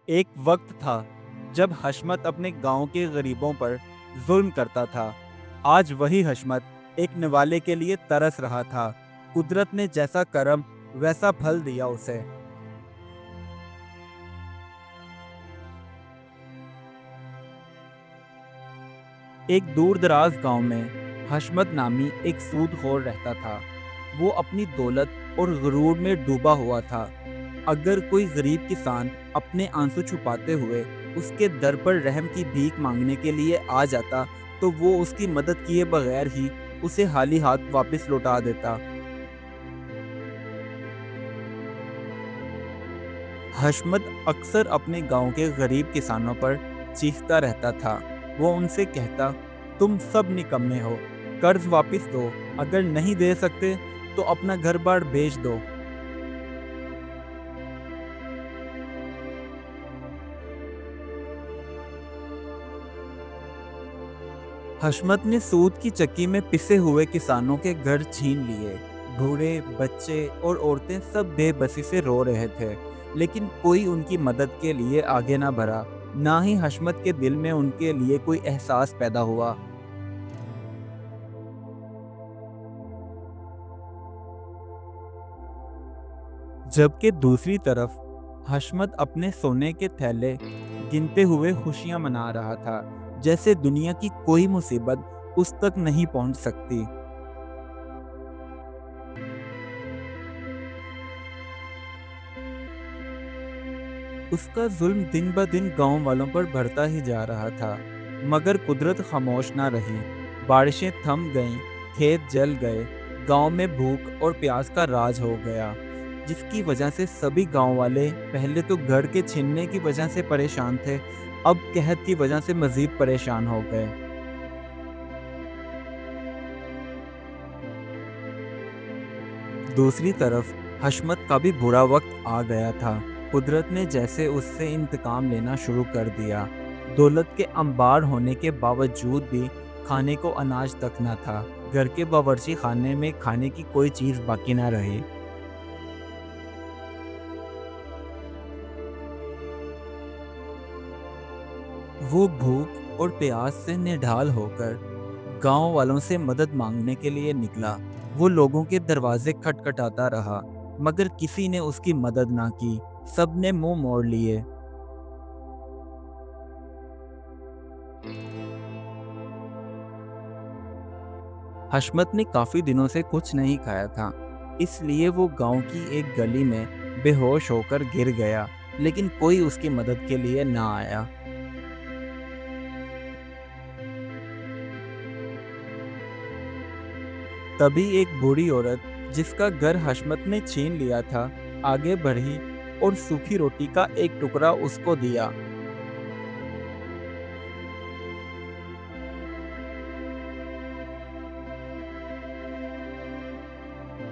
ایک وقت تھا جب حشمت اپنے گاؤں کے غریبوں پر ظلم کرتا تھا۔ آج وہی حشمت ایک نوالے کے لیے ترس رہا تھا۔ قدرت نے جیسا کرم ویسا پھل دیا اسے۔ ایک دور دراز گاؤں میں حشمت نامی ایک سود خور رہتا تھا۔ وہ اپنی دولت اور غرور میں ڈوبا ہوا تھا۔ اگر کوئی غریب کسان اپنے آنسو چھپاتے ہوئے اس کے در پر رحم کی بھیک مانگنے کے لیے آ جاتا تو وہ اس کی مدد کیے بغیر ہی اسے خالی ہاتھ واپس لوٹا دیتا۔ حشمت اکثر اپنے گاؤں کے غریب کسانوں پر چیختا رہتا تھا۔ وہ ان سے کہتا، تم سب نکمے ہو، قرض واپس دو، اگر نہیں دے سکتے تو اپنا گھر بار بیچ دو۔ حشمت نے سود کی چکی میں پسے ہوئے کسانوں کے گھر چھین لیے۔ بوڑھے، بچے اور عورتیں سب بے بسی سے رو رہے تھے، لیکن کوئی ان کی مدد کے لیے آگے نہ بڑھا، نہ ہی حشمت کے دل میں ان کے لیے کوئی احساس پیدا ہوا۔ جبکہ دوسری طرف حشمت اپنے سونے کے تھیلے گنتے ہوئے خوشیاں منا رہا تھا، جیسے دنیا کی کوئی مصیبت اس تک نہیں پہنچ سکتی۔ اس کا ظلم دن بدن گاؤں والوں پر بڑھتا ہی جا رہا تھا، مگر قدرت خاموش نہ رہی۔ بارشیں تھم گئیں، کھیت جل گئے، گاؤں میں بھوک اور پیاس کا راج ہو گیا، جس کی وجہ سے سبھی گاؤں والے پہلے تو گھر کے چھننے کی وجہ سے پریشان تھے، اب قحط کی وجہ سے مزید پریشان ہو گئے۔ دوسری طرف حشمت کا بھی برا وقت آ گیا تھا۔ قدرت نے جیسے اس سے انتقام لینا شروع کر دیا۔ دولت کے انبار ہونے کے باوجود بھی کھانے کو اناج تک نہ تھا۔ گھر کے باورچی خانے میں کھانے کی کوئی چیز باقی نہ رہی۔ وہ بھوک اور پیاس سے نڈھال ہو کر گاؤں والوں سے مدد مانگنے کے لیے نکلا۔ وہ لوگوں کے دروازے کھٹکھٹاتا رہا، مگر کسی نے اس کی مدد نہ کی۔ سب نے منہ موڑ لیے۔ حشمت نے کافی دنوں سے کچھ نہیں کھایا تھا، اس لیے وہ گاؤں کی ایک گلی میں بے ہوش ہو کر گر گیا، لیکن کوئی اس کی مدد کے لیے نہ آیا۔ تبھی ایک بوڑھی عورت جس کا گھر حشمت نے چھین لیا تھا آگے بڑھی اور سوکھی روٹی کا ایک ٹکڑا اس کو دیا۔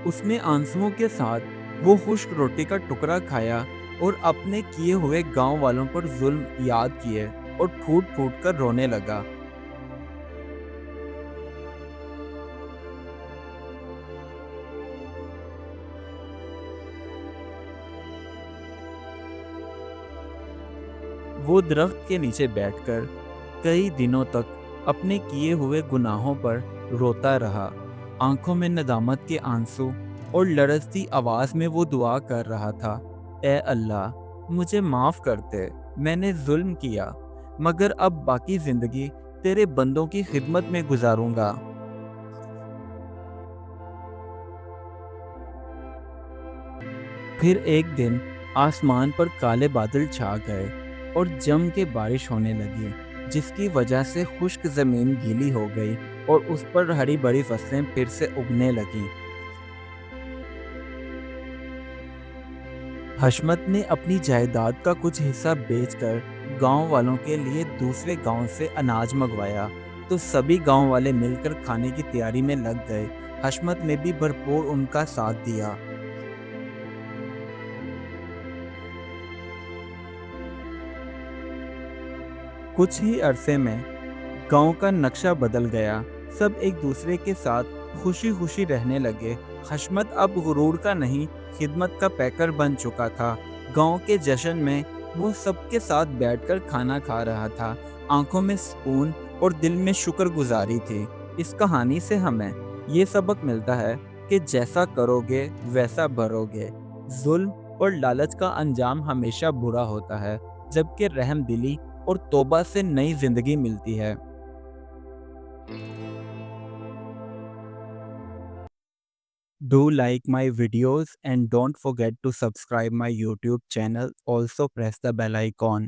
اس نے آنسوؤں کے ساتھ وہ خشک روٹی کا ٹکڑا کھایا اور اپنے کیے ہوئے گاؤں والوں پر ظلم یاد کیے اور پھوٹ پھوٹ کر رونے لگا۔ وہ درخت کے نیچے بیٹھ کر کئی دنوں تک اپنے کیے ہوئے گناہوں پر روتا رہا۔ آنکھوں میں ندامت کے آنسو اور لرزتی آواز میں وہ دعا کر رہا تھا، اے اللہ، مجھے معاف کر دے، میں نے ظلم کیا، مگر اب باقی زندگی تیرے بندوں کی خدمت میں گزاروں گا۔ پھر ایک دن آسمان پر کالے بادل چھا گئے اور جم کے بارش ہونے لگی، جس کی وجہ سے خشک زمین گیلی ہو گئی اور اس پر ہری بھری فصلیں پھر سے اگنے لگیں۔ حشمت نے اپنی جائیداد کا کچھ حصہ بیچ کر گاؤں والوں کے لیے دوسرے گاؤں سے اناج منگوایا، تو سبھی گاؤں والے مل کر کھانے کی تیاری میں لگ گئے۔ حشمت نے بھی بھرپور ان کا ساتھ دیا۔ کچھ ہی عرصے میں گاؤں کا نقشہ بدل گیا۔ سب ایک دوسرے کے ساتھ خوشی خوشی رہنے لگے۔ حشمت اب غرور کا نہیں، خدمت کا پیکر بن چکا تھا۔ گاؤں کے جشن میں وہ سب کے ساتھ بیٹھ کر کھانا کھا رہا تھا، آنکھوں میں سکون اور دل میں شکر گزاری تھی۔ اس کہانی سے ہمیں یہ سبق ملتا ہے کہ جیسا کرو گے ویسا بھرو گے۔ ظلم اور لالچ کا انجام ہمیشہ برا ہوتا ہے، جبکہ رحم دلی اور توبہ سے نئی زندگی ملتی ہے۔ Do like my videos and don't forget to subscribe my YouTube channel. Also press the bell icon.